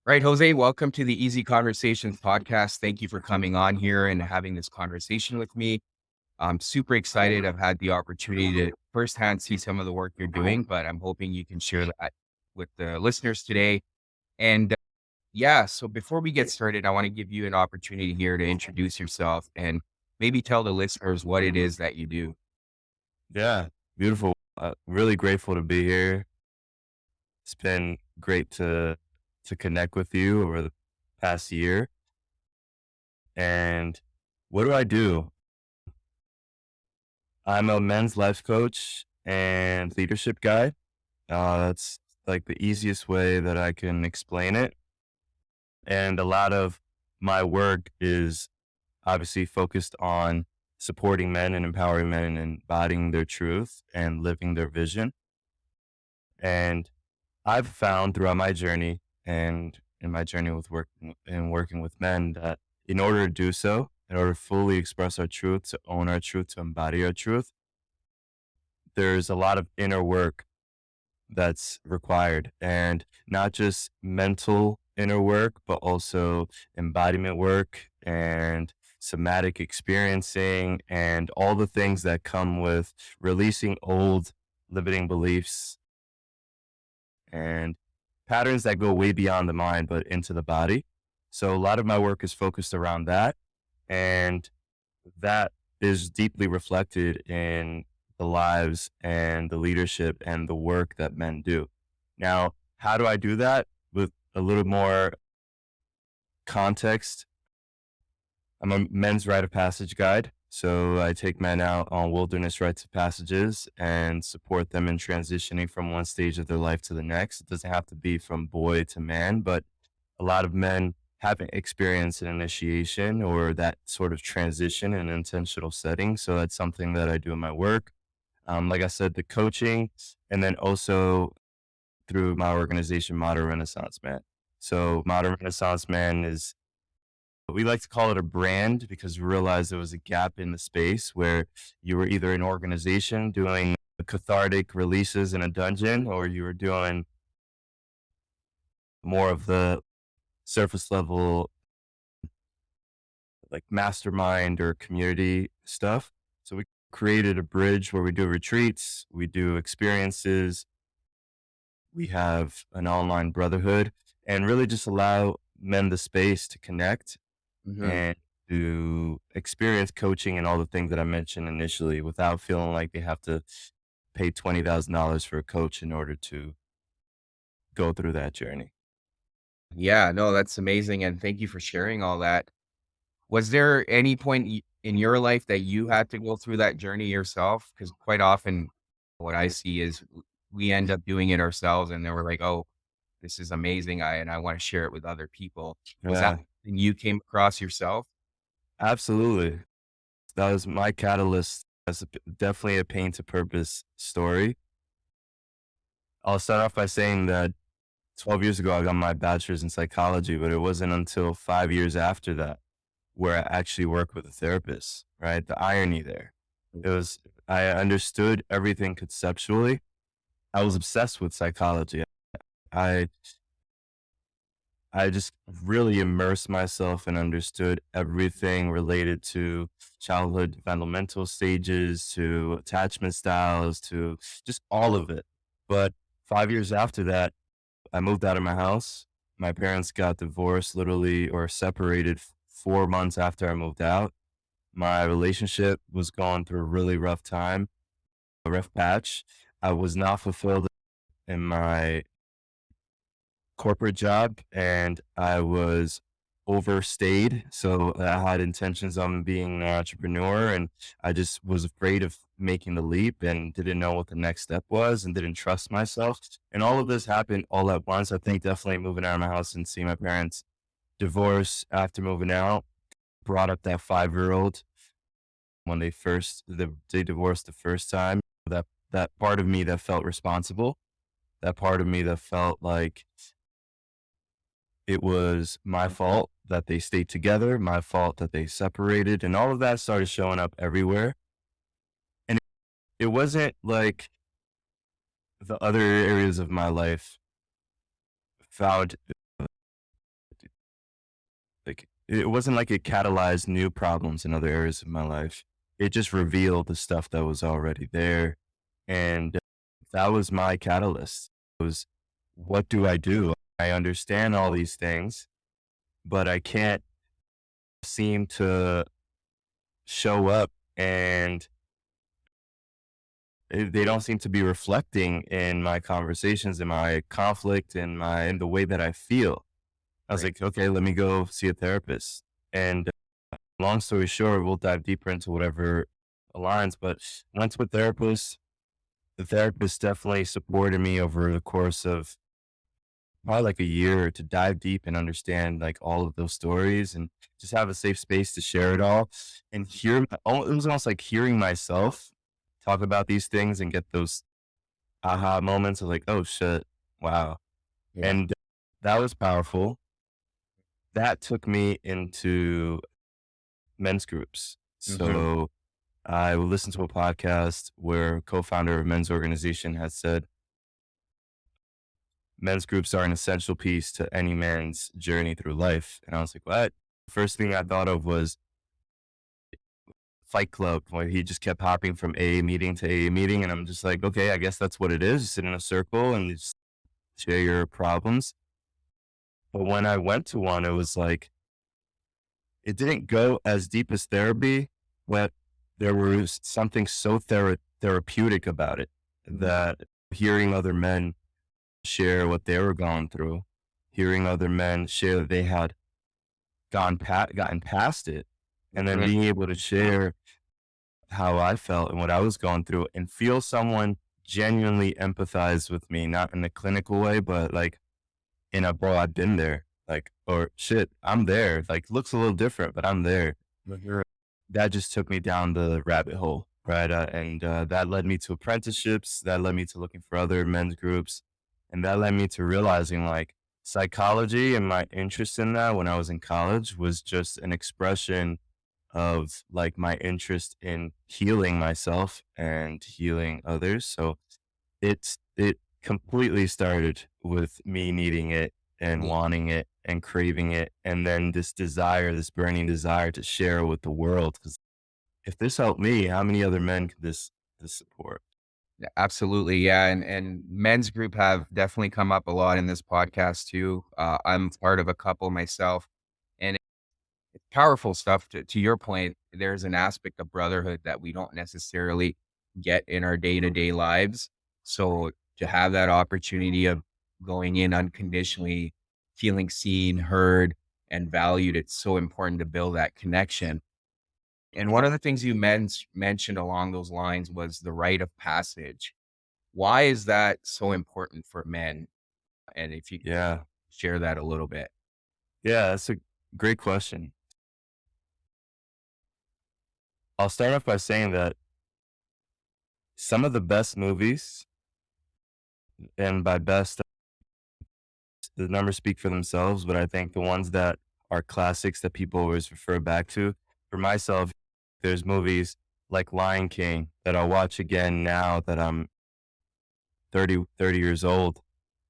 Right, Jose, welcome to the Easy Conversations podcast. Thank you for coming on here and having this conversation with me. I'm super excited. I've had the opportunity to firsthand see some of the work you're doing, but I'm hoping you can share that with the listeners today. And yeah, so before we get started, I want to give you an opportunity here to introduce yourself and maybe tell the listeners what it is that you do. Yeah, beautiful. Really grateful to be here. It's been great to connect with you over the past year. And what do I do? I'm a men's life coach and leadership guide. That's like the easiest way that I can explain it. And a lot of my work is obviously focused on supporting men and empowering men and embodying their truth and living their vision. And I've found throughout my journey and in my journey with working with men that in order to do so, in order to fully express our truth, to own our truth, to embody our truth, there's a lot of inner work that's required, and not just mental inner work, but also embodiment work and somatic experiencing and all the things that come with releasing old limiting beliefs and patterns that go way beyond the mind, but into the body. So a lot of my work is focused around that. And that is deeply reflected in the lives and the leadership and the work that men do. Now, how do I do that? With a little more context, I'm a men's rite of passage guide. So I take men out on wilderness rites of passages and support them in transitioning from one stage of their life to the next. It doesn't have to be from boy to man, but a lot of men haven't experienced an initiation or that sort of transition in an intentional setting. So that's something that I do in my work. Like I said, the coaching, and then also through my organization, Modern Renaissance Man. So Modern Renaissance Man is, we like to call it a brand because we realized there was a gap in the space where you were either an organization doing cathartic releases in a dungeon, or you were doing more of the surface level, like mastermind or community stuff. So we created a bridge where we do retreats, we do experiences, we have an online brotherhood, and really just allow men the space to connect Mhm. and to experience coaching and all the things that I mentioned initially without feeling like they have to pay $20,000 for a coach in order to go through that journey. Yeah, no, that's amazing. And thank you for sharing all that. Was there any point in your life that you had to go through that journey yourself? Because quite often what I see is we end up doing it ourselves and then we're like, oh, this is amazing. I want to share it with other people. Was that Yeah, something you came across yourself? absolutely. That was my catalyst. That's definitely a pain to purpose story. I'll start off by saying that 12 years ago, I got my bachelor's in psychology, but it wasn't until 5 years after that where I actually worked with a therapist, right? The irony there. It was, I understood everything conceptually. I was obsessed with psychology. I, I just really immersed myself and understood everything related to childhood developmental stages, to attachment styles, to just all of it. But 5 years after that, I moved out of my house. My parents got divorced literally or separated 4 months after I moved out. My relationship was going through a really rough time, a rough patch. I was not fulfilled in my corporate job and I was overstayed. So I had intentions on being an entrepreneur and I just was afraid of making the leap and didn't know what the next step was and didn't trust myself. And all of this happened all at once. I think definitely moving out of my house and seeing my parents divorce after moving out brought up that 5-year old when they divorced the first time. That part of me that felt responsible, that part of me that felt like it was my fault that they stayed together, my fault that they separated, and all of that started showing up everywhere. And it wasn't like the other areas of my life found it wasn't like it catalyzed new problems in other areas of my life. It just revealed the stuff that was already there. And that was my catalyst. It was, what do I do? I understand all these things, but I can't seem to show up, and they don't seem to be reflecting in my conversations, in my conflict, in the way that I feel. I was Right. like, okay, let me go see a therapist. And long story short, we'll dive deeper into whatever aligns. But went to a therapist. The therapist definitely supported me over the course of probably like a year to dive deep and understand like all of those stories and just have a safe space to share it all and hear. It was almost like hearing myself talk about these things and get those aha moments of like, oh shit, wow. Yeah. And that was powerful. That took me into men's groups. Hmm. So I listened to a podcast where co-founder of a men's organization had said men's groups are an essential piece to any man's journey through life. And I was like, what? First thing I thought of was Fight Club, where he just kept hopping from AA meeting to AA meeting. And I'm just like, okay, I guess that's what it is. You sit in a circle and you just share your problems. But when I went to one, it was like, it didn't go as deep as therapy, but there was something so therapeutic about it that hearing other men share what they were going through, hearing other men share that they had gotten past it, and then Hmm. being able to share how I felt and what I was going through and feel someone genuinely empathize with me, not in a clinical way, but like in a, bro, I've been there, like, or shit, I'm there. Like, looks a little different, but I'm there. That just took me down the rabbit hole, right? And that led me to apprenticeships. That led me to looking for other men's groups. And that led me to realizing like psychology and my interest in that when I was in college was just an expression of like my interest in healing myself and healing others. So it completely started with me needing it and wanting it and craving it, and then this desire, this burning desire to share with the world. Because if this helped me, how many other men could this support? Yeah, absolutely. Yeah. And men's group have definitely come up a lot in this podcast too. I'm part of a couple myself, and it's powerful stuff. To your point, there's an aspect of brotherhood that we don't necessarily get in our day to day lives. So to have that opportunity of going in unconditionally, feeling seen, heard, and valued, it's so important to build that connection. And one of the things you mentioned along those lines was the rite of passage. Why is that so important for men? And if you could Yeah. share that a little bit. Yeah, that's a great question. I'll start off by saying that some of the best movies, and by best, the numbers speak for themselves, but I think the ones that are classics that people always refer back to, for myself, there's movies like Lion King that I'll watch again now that I'm 30 years old.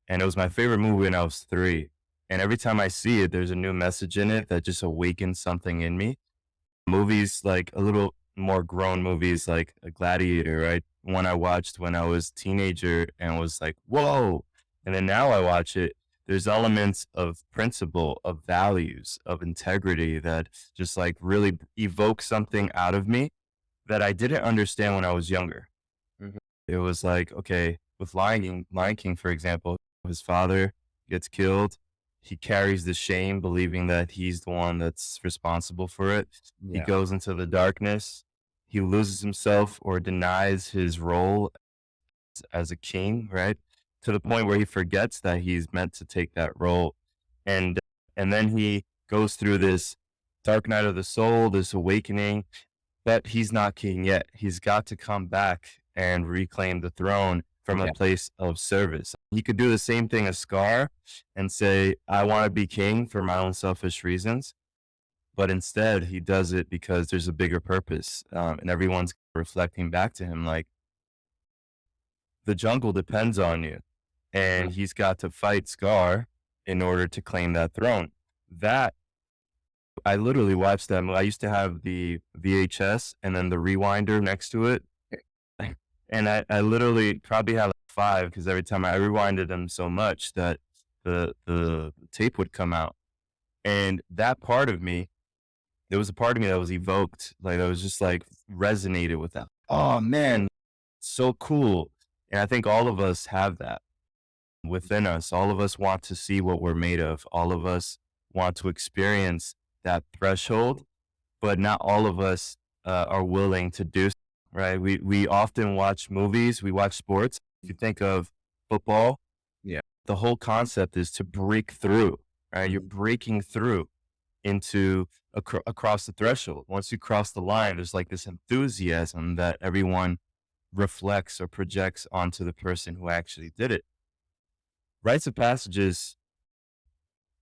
And it was my favorite movie when I was 3. And every time I see it, there's a new message in it that just awakens something in me. Movies like a little more grown movies like a Gladiator, right? One I watched when I was teenager and was like, whoa. And then now I watch it, there's elements of principle, of values, of integrity that just like really evoke something out of me that I didn't understand when I was younger. Mhm. It was like, okay, with Lion King, for example, his father gets killed. He carries the shame, believing that he's the one that's responsible for it. He Yeah. goes into the darkness. He loses himself or denies his role as a king, right? To the point where he forgets that he's meant to take that role. And and then he goes through this dark night of the soul, this awakening, but he's not king yet. He's got to come back and reclaim the throne from a Yeah. place of service. He could do the same thing as Scar and say, I want to be king for my own selfish reasons. But instead, he does it because there's a bigger purpose. And everyone's reflecting back to him like, the jungle depends on you. Mhm. And he's got to fight Scar in order to claim that throne. That I literally watched them. I used to have the VHS and then the rewinder next to it. And I literally probably had like 5 because every time I rewinded them so much that the tape would come out. And that part of me, there was a part of me that was evoked, like, I was just, like, resonated with that. "Oh, man, so cool." And I think all of us have that within us. All of us want to see what we're made of. All of us want to experience that threshold, but not all of us, are willing to do so, right? We often watch movies, we watch sports. If you think of football, Yeah. the whole concept is to break through, right? You're breaking through into across the threshold. Once you cross the line, there's like this enthusiasm that everyone reflects or projects onto the person who actually did it. Rites of passages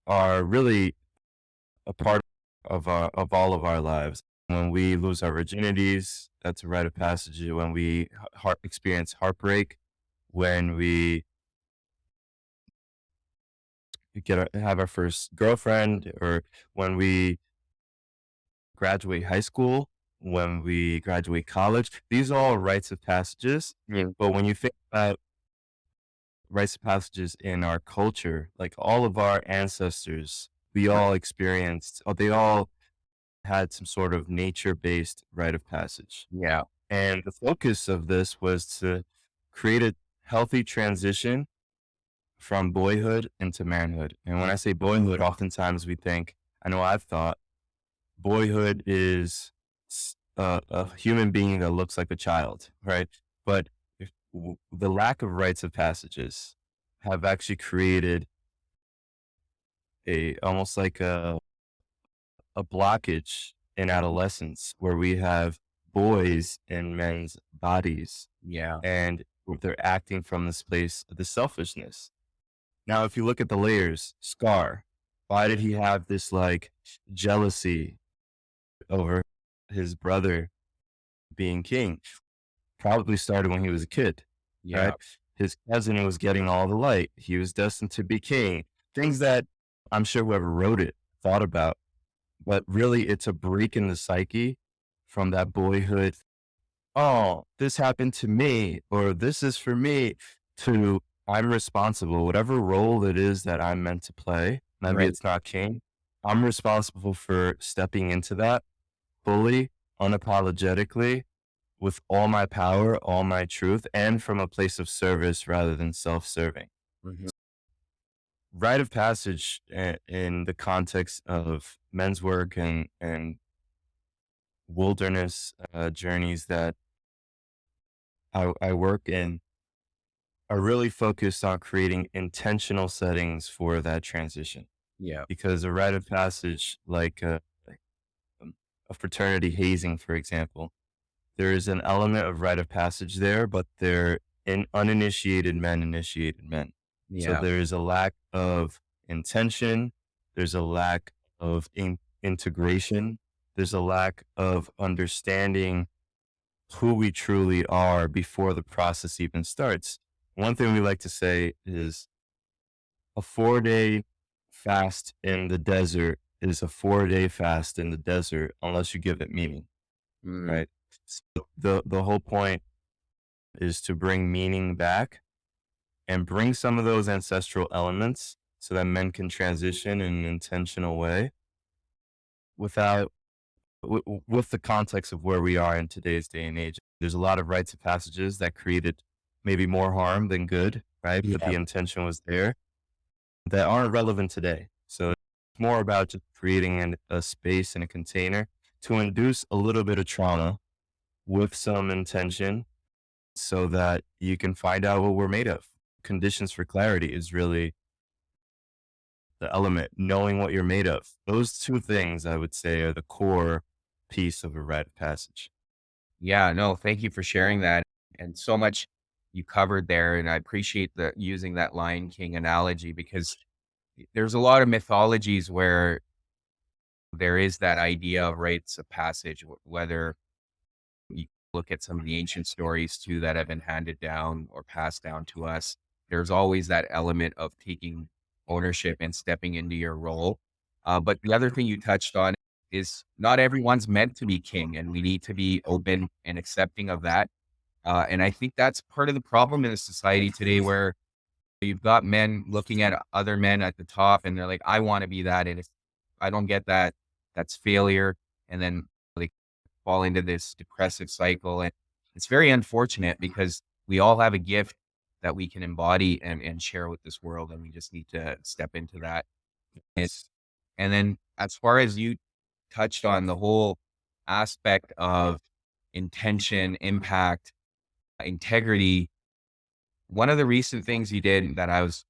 are really a part of all of our lives. When we lose our virginities, that's a rite of passage. When we experience heartbreak, when we have our first girlfriend, or when we graduate high school, when we graduate college, these are all rites of passages. Yeah. But when you think about rites of passages in our culture, like all of our ancestors, we all experienced, or they all had some sort of nature-based rite of passage. Yeah. And the focus of this was to create a healthy transition from boyhood into manhood. And when I say boyhood, oftentimes we think, I know I've thought, boyhood is a human being that looks like a child, right? But the lack of rites of passages have actually created a almost like a blockage in adolescence where we have boys in men's bodies, Yeah. and they're acting from this place of the selfishness. Now, if you look at the layers, Scar, why did he have this like jealousy over his brother being king? Probably started when he was a kid, Yeah. right? His cousin was getting all the light. He was destined to be king. Things that I'm sure whoever wrote it thought about, but really it's a break in the psyche from that boyhood. Oh, this happened to me, or this is for me, to I'm responsible, whatever role it is that I'm meant to play. Maybe Right. it's not king. I'm responsible for stepping into that fully, unapologetically, with all my power, all my truth, and from a place of service rather than self-serving. Mhm. Rite of passage in the context of men's work and wilderness journeys that I work in are really focused on creating intentional settings for that transition. Yeah. Because a rite of passage, like, a fraternity hazing, for example, there is an element of rite of passage there, but they're uninitiated men, initiated men. So Yeah. there is a lack of intention. There's a lack of integration. There's a lack of understanding who we truly are before the process even starts. One thing we like to say is a 4-day fast in the desert is a 4-day fast in the desert unless you give it meaning, Mm. right? So the whole point is to bring meaning back and bring some of those ancestral elements so that men can transition in an intentional way without with the context of where we are in today's day and age. There's a lot of rites of passages that created maybe more harm than good, right? But Yeah. the intention was there, that aren't relevant today. So it's more about just creating a space and a container to induce a little bit of trauma with some intention so that you can find out what we're made of. Conditions for clarity is really the element, knowing what you're made of. Those two things, I would say, are the core piece of a rite of passage. Yeah. No, thank you for sharing that. And so much you covered there. And I appreciate the using that Lion King analogy because there's a lot of mythologies where there is that idea of rites of passage, whether you look at some of the ancient stories too that have been handed down or passed down to us. There's always that element of taking ownership and stepping into your role. But the other thing you touched on is not everyone's meant to be king, and we need to be open and accepting of that. And I think that's part of the problem in the society today, where you've got men looking at other men at the top, and they're like, "I want to be that," and if I don't get that, that's failure, and then they fall into this depressive cycle, and it's very unfortunate because we all have a gift that we can embody and share with this world, and we just need to step into that. And Yes. and then as far as you touched on the whole aspect of intention, impact, integrity, one of the recent things you did that I was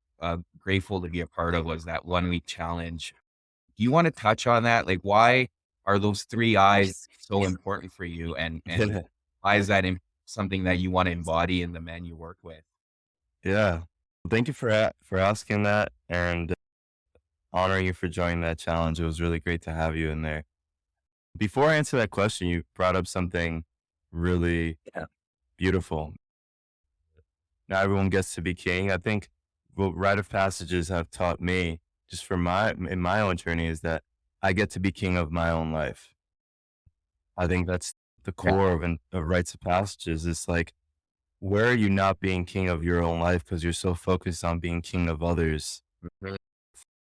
grateful to be a part of was that 1 week challenge. Do you want to touch on that? Like, why are those three eyes so important for you? And why is that something that you want to embody in the men you work with? Yeah. Thank you for asking that and honoring you for joining that challenge. It was really great to have you in there. Before I answer that question, you brought up something really beautiful. Not everyone gets to be king. I think what rite of passages have taught me, just for in my own journey, is that I get to be king of my own life. I think that's the Yeah. core of rites of passages. It's like, where are you not being king of your own life because you're so focused on being king of others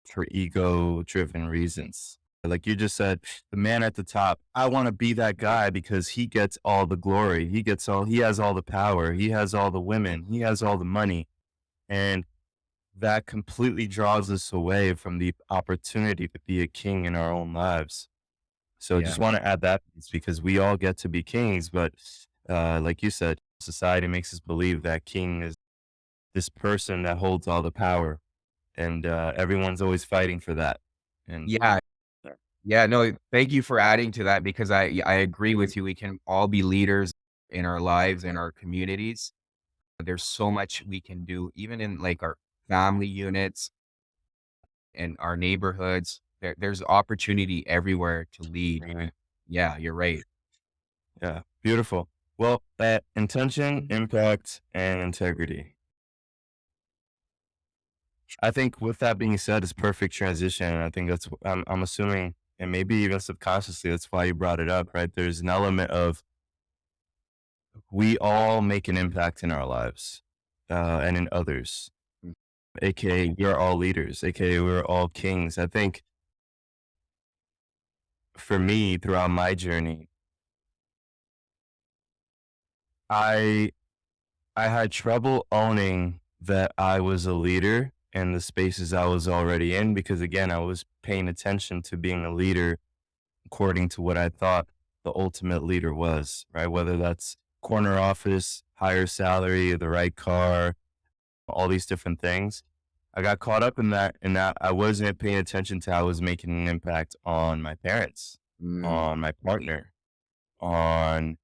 for ego driven reasons? Like you just said, the man at the top, I want to be that guy because he gets all the glory. He has all the power. He has all the women. He has all the money. And that completely draws us away from the opportunity to be a king in our own lives. So Yeah. just want to add that piece because we all get to be kings, but like you said, society makes us believe that king is this person that holds all the power, and everyone's always fighting for that. And Yeah. Yeah. No, thank you for adding to that, because I agree with you. We can all be leaders in our lives and our communities. There's so much we can do, even in like our family units and our neighborhoods. There's opportunity everywhere to lead. right. Yeah, you're right. Yeah, beautiful. Well, that intention, impact, and integrity. I think with that being said, it's perfect transition. I think I'm assuming, and maybe even subconsciously, that's why you brought it up, right? There's an element of we all make an impact in our lives and in others, Mm. aka we're all leaders, aka we're all kings. I think for me, throughout my journey, I I had trouble owning that I was a leader in the spaces I was already in because again, I was paying attention to being a leader according to what I thought the ultimate leader was, right? Whether that's corner office, higher salary, the right car, all these different things. I got caught up in that I wasn't paying attention to how I was making an impact on my parents, Mm. on my partner, on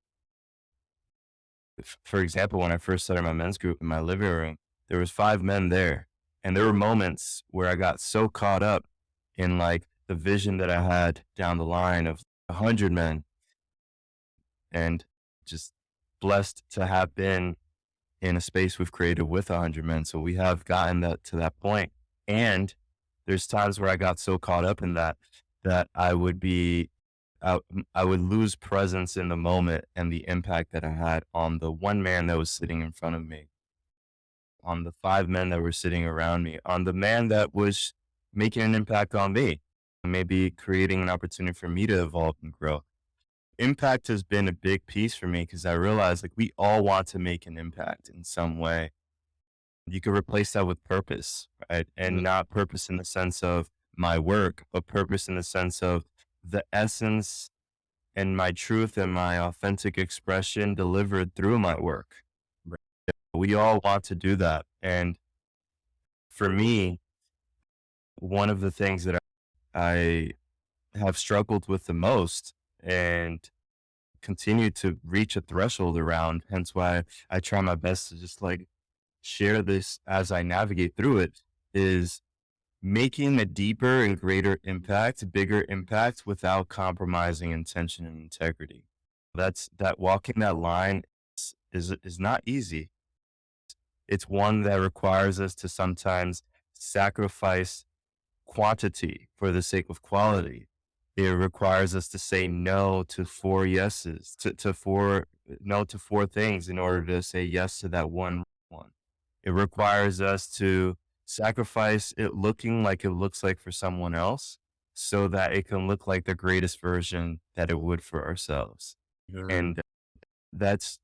for example, when I first started my men's group in my living room, there was 5 men there. And there were moments where I got so caught up in like the vision that I had down the line of 100 men and just blessed to have been in a space we've created with 100 men. So we have gotten that to that point. And there's times where I got so caught up in that that I, I would lose presence in the moment and the impact that I had on the one man that was sitting in front of me, on the 5 men that were sitting around me, on the man that was making an impact on me, maybe creating an opportunity for me to evolve and grow. Impact has been a big piece for me because I realized like we all want to make an impact in some way. You could replace that with purpose, right? And Mm. not purpose in the sense of my work, but purpose in the sense of the essence and my truth and my authentic expression delivered through my work. Right. We all want to do that. And for me, one of the things that I have struggled with the most and continue to reach a threshold around, hence why I try my best to just like share this as I navigate through it, is making a deeper and greater impact, bigger impact without compromising intention and integrity. That's that walking that line is not easy. It's one that requires us to sometimes sacrifice quantity for the sake of quality. It requires us to say no to four yeses, to four no to four things in order to say yes to that one. It requires us to sacrifice it looking like it looks like for someone else so that it can look like the greatest version that it would for ourselves. Mhm. And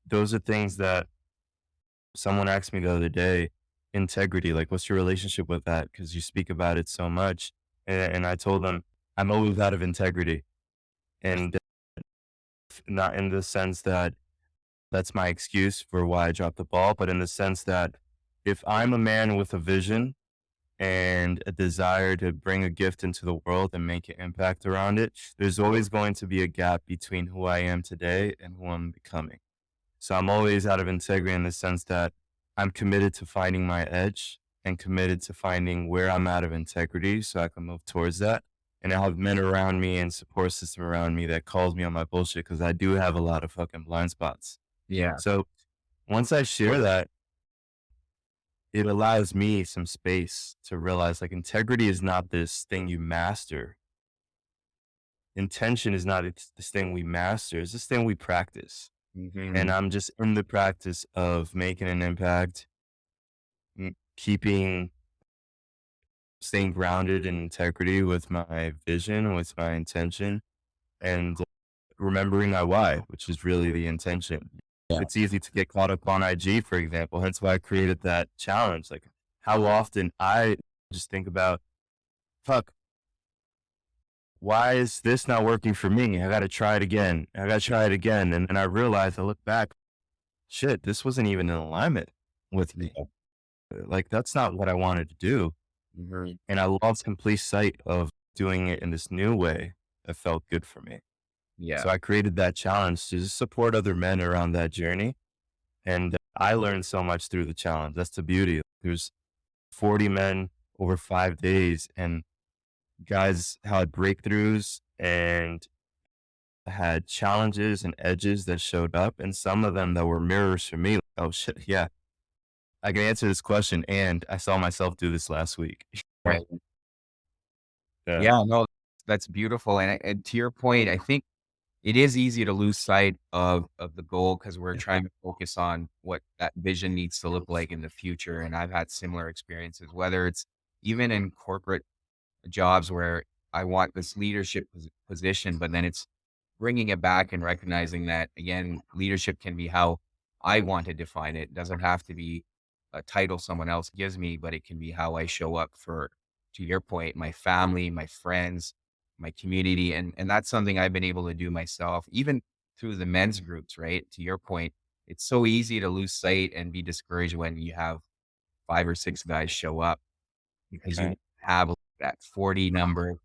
those are things that someone asked me the other day, integrity, like, what's your relationship with that? Because you speak about it so much. And I told them, I'm always out of integrity. And not in the sense that that's my excuse for why I dropped the ball, but in the sense that if I'm a man with a vision and a desire to bring a gift into the world and make an impact around it, there's always going to be a gap between who I am today and who I'm becoming. So I'm always out of integrity in the sense that I'm committed to finding my edge and committed to finding where I'm out of integrity so I can move towards that. And I have men around me and support system around me that calls me on my bullshit because I do have a lot of fucking blind spots. Yeah. So once I share that, it allows me some space to realize like integrity is not this thing you master. Intention is not this thing we master. It's this thing we practice. And Mhm. I'm just in the practice of making an impact, keeping, staying grounded in integrity with my vision, with my intention, and remembering my why, which is really the intention. Yeah. It's easy to get caught up on IG, for example. Hence why I created that challenge. Like how often I just think about, fuck, why is this not working for me? I got to try it again. I got to try it again. And then I realized, I look back, shit, this wasn't even in alignment with me. Yeah. Like, that's not what I wanted to do. Mhm. And I lost complete sight of doing it in this new way that felt good for me. Yeah. So I created that challenge to just support other men around that journey. And I learned so much through the challenge. That's the beauty. There's 40 men over 5 days, and guys had breakthroughs and had challenges and edges that showed up, and some of them that were mirrors for me. Oh shit, yeah, I can answer this question, and I saw myself do this last week. Right. Yeah. Yeah, no, that's beautiful, and to your point, I think it is easy to lose sight of the goal because 'cause we're trying to focus on what that vision needs to look like in the future, and I've had similar experiences, whether it's even in corporate jobs where I want this leadership position, but then it's bringing it back and recognizing that again, leadership can be how I want to define it. It doesn't have to be a title someone else gives me, but it can be how I show up for, to your point, my family, my friends, my community. And that's something I've been able to do myself, even through the men's groups, right? To your point, it's so easy to lose sight and be discouraged when you have 5 or 6 guys show up because you Right. have that 40 number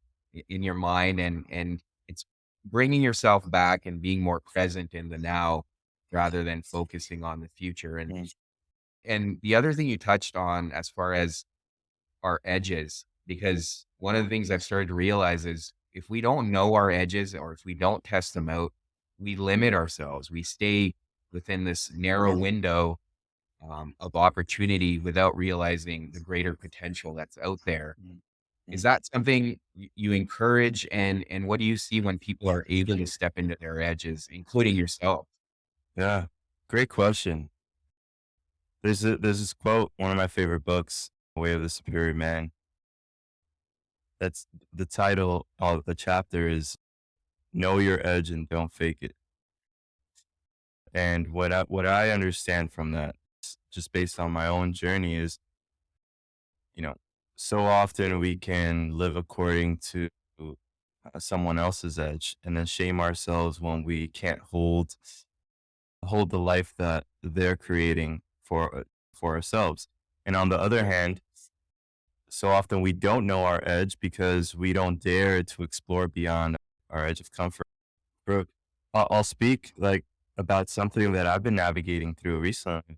in your mind and it's bringing yourself back and being more present in the now rather than focusing on the future. And the other thing you touched on as far as our edges, because one of the things I've started to realize is if we don't know our edges or if we don't test them out, we limit ourselves. We stay within this narrow window of opportunity without realizing the greater potential that's out there. Is Mm. that something you encourage? And what do you see when people are able to step into their edges, including yourself? Yeah. Great question. There's this quote, one of my favorite books, Way of the Superior Man. That's the title of the chapter is Know Your Edge and Don't Fake It. And what I understand from that, just based on my own journey, is, you know, so often we can live according to someone else's edge and then shame ourselves when we can't hold the life that they're creating for ourselves. And on the other hand, so often we don't know our edge because we don't dare to explore beyond our edge of comfort. Bro, I'll speak like about something that I've been navigating through recently.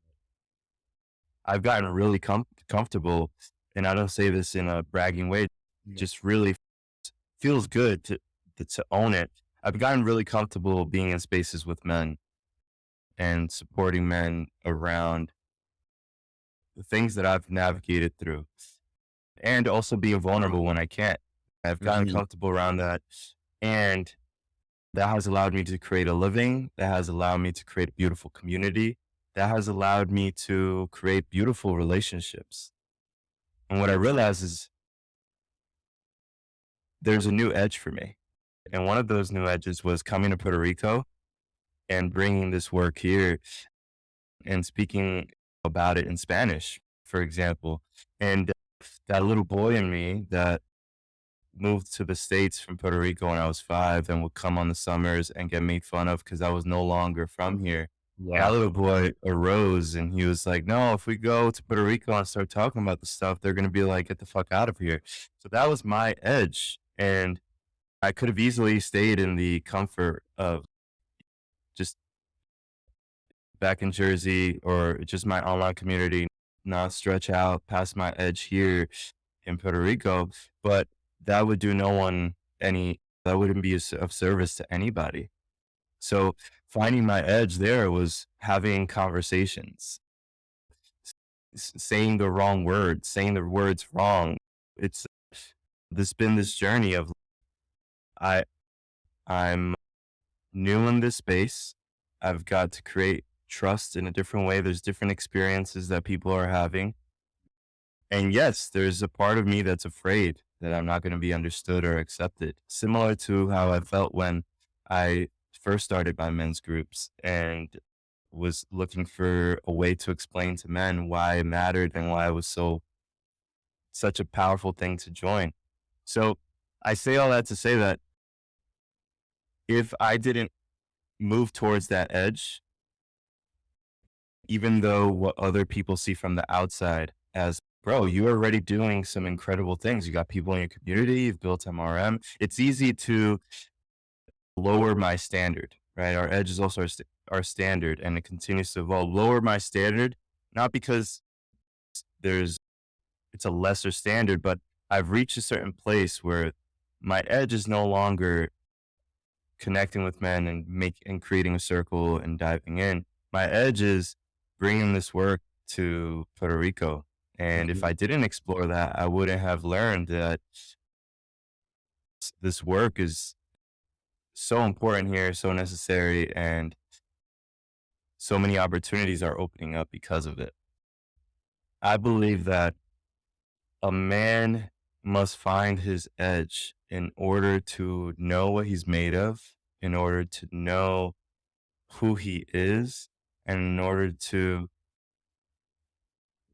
I've gotten really comfortable, and I don't say this in a bragging way, Yeah. just really feels good to own it. I've gotten really comfortable being in spaces with men and supporting men around the things that I've navigated through, and also being vulnerable when I can't. I've gotten Mhm. comfortable around that And that has allowed me to create a living. That has allowed me to create a beautiful community. That has allowed me to create beautiful relationships. And what I realized is there's a new edge for me. And one of those new edges was coming to Puerto Rico and bringing this work here and speaking about it in Spanish, for example. And that little boy in me that moved to the States from Puerto Rico when I was 5 and would come on the summers and get made fun of because I was no longer from here. That Yeah. little boy arose and he was like, no, if we go to Puerto Rico and start talking about the stuff, they're going to be like, get the fuck out of here. So that was my edge. And I could have easily stayed in the comfort of just back in Jersey or just my online community, not stretch out past my edge here in Puerto Rico. But that would do no one any, that wouldn't be of service to anybody. So finding my edge there was having conversations, saying the wrong words, saying the words wrong. It's this been this journey of I I'm new in this space. I've got to create trust in a different way. There's different experiences that people are having. And yes, there's a part of me that's afraid that I'm not going to be understood or accepted. Similar to how I felt when I first started my men's groups and was looking for a way to explain to men why it mattered and why it was such a powerful thing to join. So I say all that to say that if I didn't move towards that edge, even though what other people see from the outside as, bro, you're already doing some incredible things. You got people in your community, you've built MRM. It's easy to lower my standard, right? Our edge is also our standard and it continues to evolve. Lower my standard, not because there's, it's a lesser standard, but I've reached a certain place where my edge is no longer connecting with men and creating a circle and diving in. My edge is bringing this work to Puerto Rico. And if Mhm. I didn't explore that, I wouldn't have learned that this work is so important here, so necessary, and so many opportunities are opening up because of it. I believe that a man must find his edge in order to know what he's made of, in order to know who he is, and in order to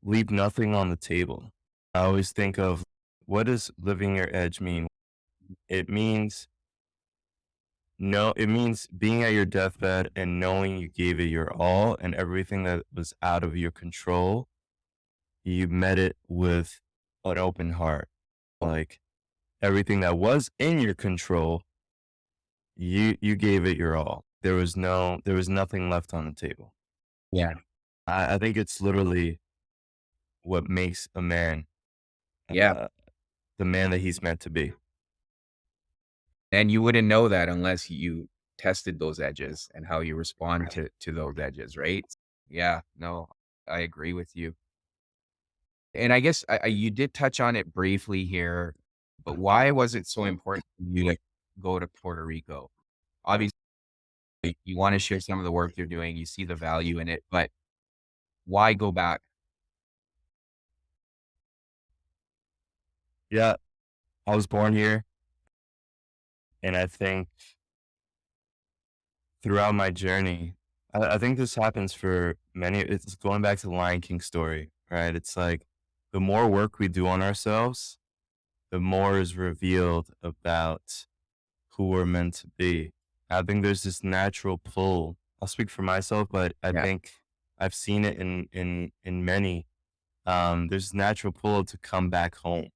leave nothing on the table. I always think of what does living your edge mean? It means it means being at your deathbed and knowing you gave it your all and everything that was out of your control, you met it with an open heart. Like everything that was in your control, you gave it your all. There was nothing left on the table. Yeah. I think it's literally what makes a man Yeah. uh, the man that he's meant to be. And you wouldn't know that unless you tested those edges and how you respond to those edges, right? Yeah, no, I agree with you. And I guess you did touch on it briefly here, but why was it so important for you to go to Puerto Rico? Obviously, you want to share some of the work you're doing, you see the value in it, but why go back? Yeah, I was born here, and I think throughout my journey, I think this happens for many. It's going back to the Lion King story, right? It's like the more work we do on ourselves, the more is revealed about who we're meant to be. I think there's this natural pull. I'll speak for myself, but I Yeah. think I've seen it in many. There's this natural pull to come back home,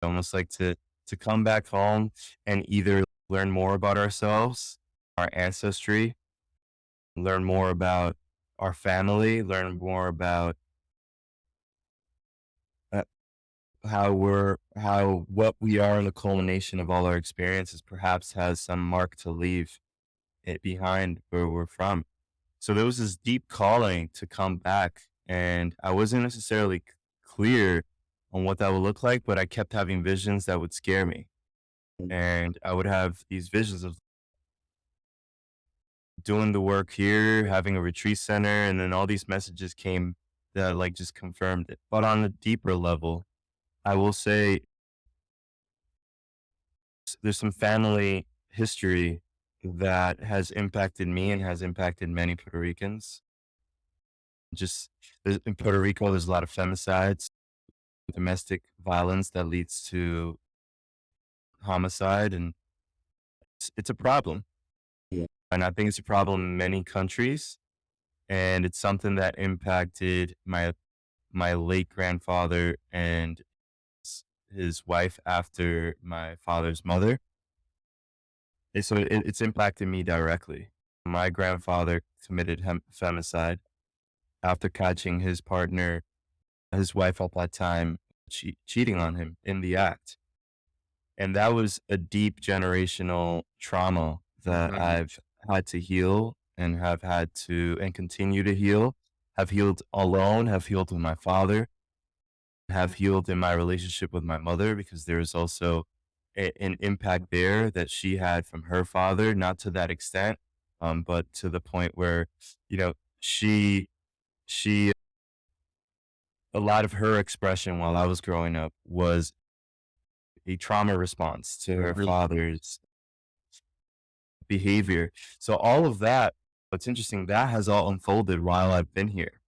almost like to come back home and either learn more about ourselves, our ancestry, learn more about our family, learn more about uh, how what we are in the culmination of all our experiences perhaps has some mark to leave it behind where we're from. So there was this deep calling to come back, and I wasn't necessarily clear on what that would look like, but I kept having visions that would scare me. and I would have these visions of doing the work here, having a retreat center, and then all these messages came that like just confirmed it. But on a deeper level, I will say there's some family history that has impacted me and has impacted many Puerto Ricans. Just in Puerto Rico, there's a lot of femicides, domestic violence that leads to homicide, and it's a problem. Yeah. And I think it's a problem in many countries, and it's something that impacted my late grandfather and his wife after my father's mother. And so it's impacted me directly. My grandfather committed femicide after catching his partner, his wife at that time, cheating on him in the act. And that was a deep generational trauma that Mhm. I've had to heal and have had to and continue to heal. Have healed alone, have healed with my father, have healed in my relationship with my mother because there is also an impact there that she had from her father, not to that extent, but to the point where, you know, she a lot of her expression while I was growing up was a trauma response to her Really? father's behavior. So all of that, what's interesting, that has all unfolded while I've been here.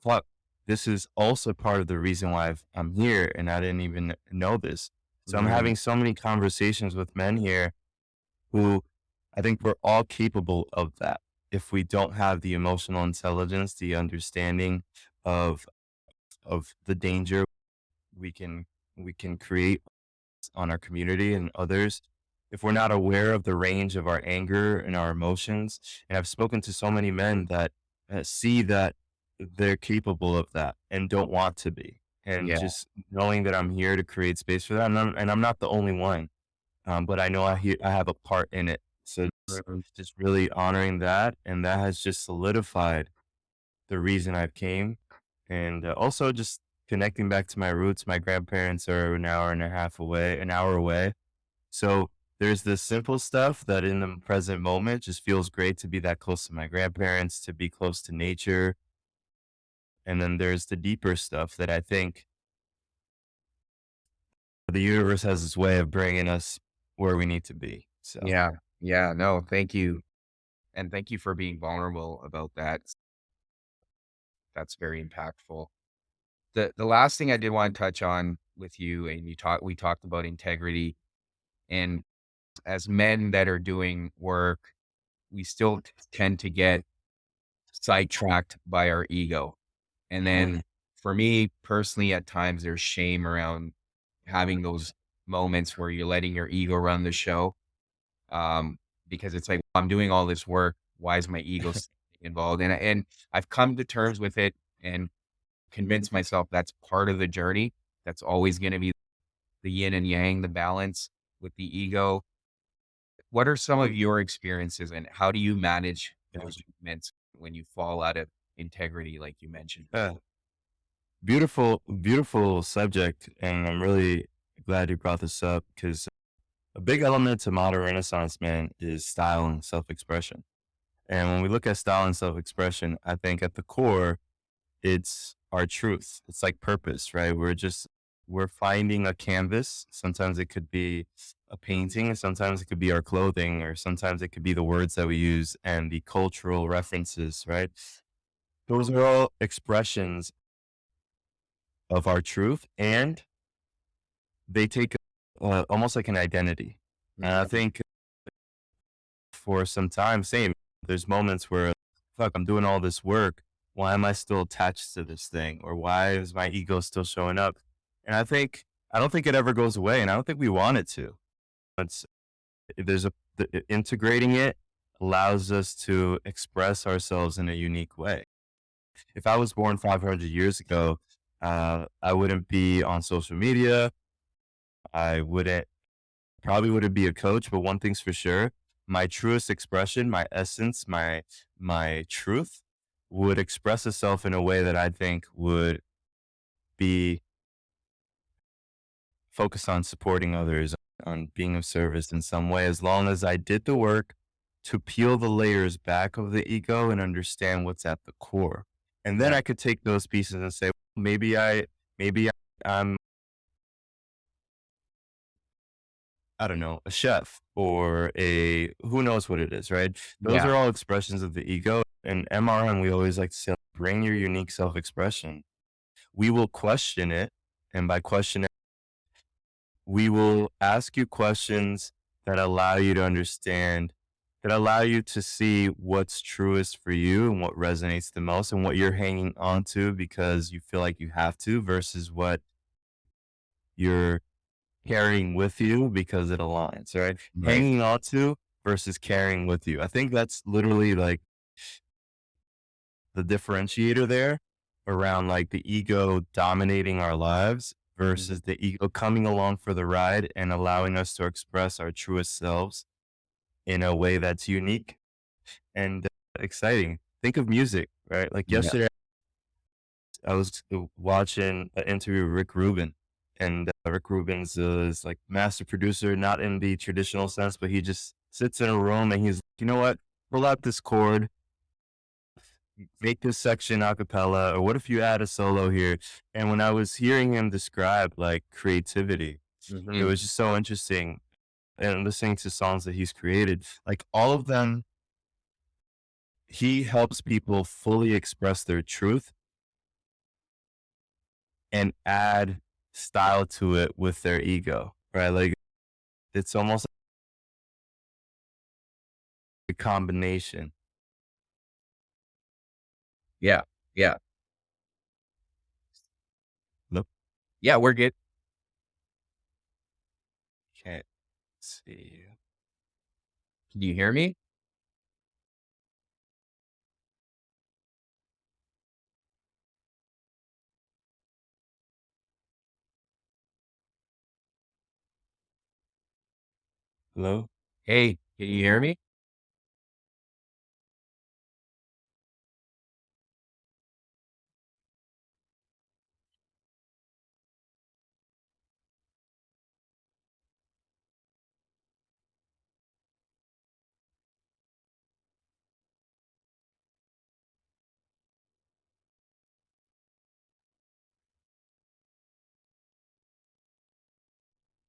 Fuck, this is also part of the reason why I'm here, and I didn't even know this. So I'm Mm, having so many conversations with men here who I think we're all capable of that. If we don't have the emotional intelligence, the understanding of the danger we can we can create on our community and others, if we're not aware of the range of our anger and our emotions. And I've spoken to so many men that see that they're capable of that and don't want to be. And yeah. just knowing that I'm here to create space for that, and I'm not the only one, but I know I have a part in it. So Mhm. just really honoring that, and that has just solidified the reason I've came, and also just connecting back to my roots. My grandparents are an hour and a half away, an hour away. So there's this simple stuff that in the present moment just feels great to be that close to my grandparents, to be close to nature. And then there's the deeper stuff that I think the universe has its way of bringing us where we need to be. So, Yeah. Yeah. No, thank you. And thank you for being vulnerable about that. That's very impactful. The last thing I did want to touch on with you, and we talked about integrity, and as men that are doing work, we still tend to get sidetracked by our ego. And then for me personally, at times there's shame around having those moments where you're letting your ego run the show. Because it's like, I'm doing all this work. Why is my ego still involved? And I've come to terms with it and convinced myself that's part of the journey. That's always going to be the yin and yang, the balance with the ego. What are some of your experiences and how do you manage those moments when you fall out of integrity, like you mentioned? yeah, beautiful, beautiful subject. And I'm really glad you brought this up because a big element to modern Renaissance man is style and self expression. And when we look at style and self expression, I think at the core, it's our truth. It's like purpose, right? We're finding a canvas. Sometimes it could be a painting, and sometimes it could be our clothing, or sometimes it could be the words that we use and the cultural references, right? Those are all expressions of our truth, and they take almost like an identity. And I Mhm. think for some time, same, there's moments where, fuck, I'm doing all this work. Why am I still attached to this thing? Or why is my ego still showing up? And I don't think it ever goes away. And I don't think we want it to. It's, there's integrating it allows us to express ourselves in a unique way. If I was born 500 years ago, I wouldn't be on social media. I wouldn't Probably wouldn't be a coach, but one thing's for sure, my truest expression, my essence, my truth would express itself in a way that I think would be focused on supporting others. on being of service in some way, as long as I did the work to peel the layers back of the ego and understand what's at the core. And then Yeah. I could take those pieces and say, maybe I'm, I don't know, a chef or a who knows what it is, right? Those Yeah. are all expressions of the ego. And MRM, we always like to say, bring your unique self expression. We will question it. And by questioning, we will ask you questions that allow you to understand, that allow you to see what's truest for you and what resonates the most and what you're hanging on to because you feel like you have to versus what you're carrying with you because it aligns, right? Right. Hanging on to versus carrying with you. I think that's literally like the differentiator there around like the ego dominating our lives Mhm. versus the ego coming along for the ride and allowing us to express our truest selves in a way that's unique and exciting. Think of music, right? Like Yeah. yesterday, I was watching an interview with Rick Rubin, and Rick Rubin's is like master producer, not in the traditional sense, but he just sits in a room and he's like, you know what? Pull out this chord, make this section a cappella, or what if you add a solo here? And when I was hearing him describe like creativity, it Mhm. was just so interesting. And listening to songs that he's created, like all of them, he helps people fully express their truth and add style to it with their ego, right? Like it's almost like a combination. Yeah. Yeah. Look, Yeah, we're good. can't see you. Can you hear me? Hello? Hey, can you hear me?